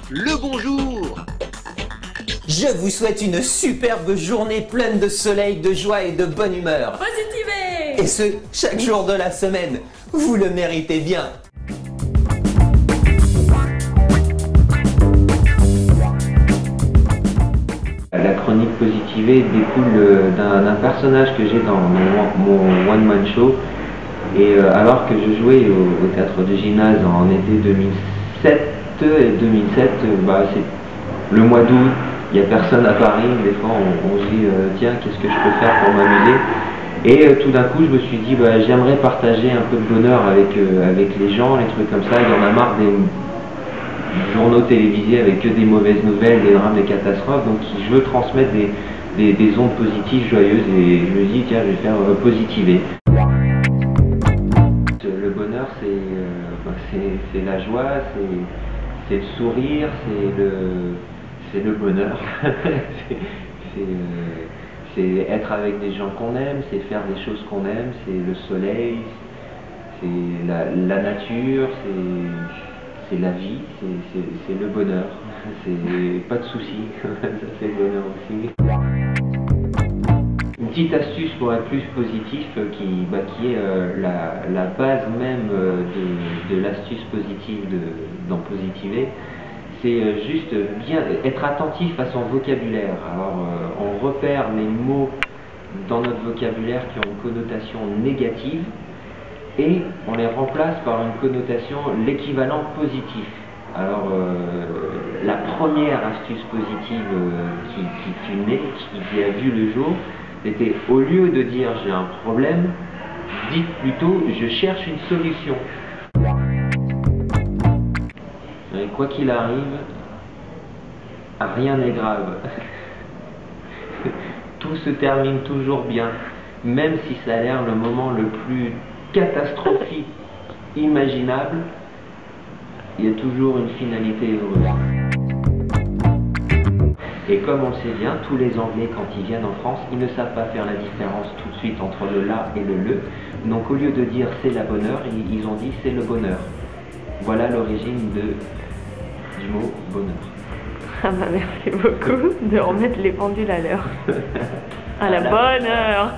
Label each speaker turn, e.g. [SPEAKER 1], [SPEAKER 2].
[SPEAKER 1] le bonjour.
[SPEAKER 2] Je vous souhaite une superbe journée pleine de soleil, de joie et de bonne humeur.
[SPEAKER 3] Positivez!
[SPEAKER 2] Et ce, chaque jour de la semaine. Vous le méritez bien.
[SPEAKER 4] La chronique Positivée découle d'un personnage que j'ai dans mon one-man show. Et alors que je jouais au théâtre de gymnase en été 2007, c'est le mois d'août, il n'y a personne à Paris, des fois on se dit tiens, qu'est-ce que je peux faire pour m'amuser? Et tout d'un coup je me suis dit j'aimerais partager un peu de bonheur avec les gens, les trucs comme ça. Il y en a marre des journaux télévisés avec que des mauvaises nouvelles, des drames, des catastrophes. Donc je veux transmettre des ondes positives, joyeuses, et je me dis tiens, je vais faire positiver. Le bonheur, c'est la joie, c'est le sourire, c'est le bonheur. c'est être avec des gens qu'on aime, c'est faire des choses qu'on aime, c'est le soleil, c'est la nature, c'est la vie, c'est le bonheur. C'est pas de soucis, ça c'est le bonheur aussi. Une petite astuce pour être plus positif qui est la base même de l'astuce positive dans Positiver, c'est juste bien être attentif à son vocabulaire. Alors on repère les mots dans notre vocabulaire qui ont une connotation négative et on les remplace par une connotation, l'équivalent positif. Alors la première astuce positive qui fut née, qui a vu le jour, c'était au lieu de dire j'ai un problème, dites plutôt je cherche une solution. Et quoi qu'il arrive, rien n'est grave. Tout se termine toujours bien, même si ça a l'air le moment le plus catastrophique imaginable, il y a toujours une finalité heureuse. Et comme on le sait bien, tous les Anglais, quand ils viennent en France, ils ne savent pas faire la différence tout de suite entre le la et le. Donc au lieu de dire c'est la bonheur, ils ont dit c'est le bonheur. Voilà l'origine du mot bonheur.
[SPEAKER 3] Ah bah merci beaucoup de remettre les pendules à l'heure. À la bonne heure.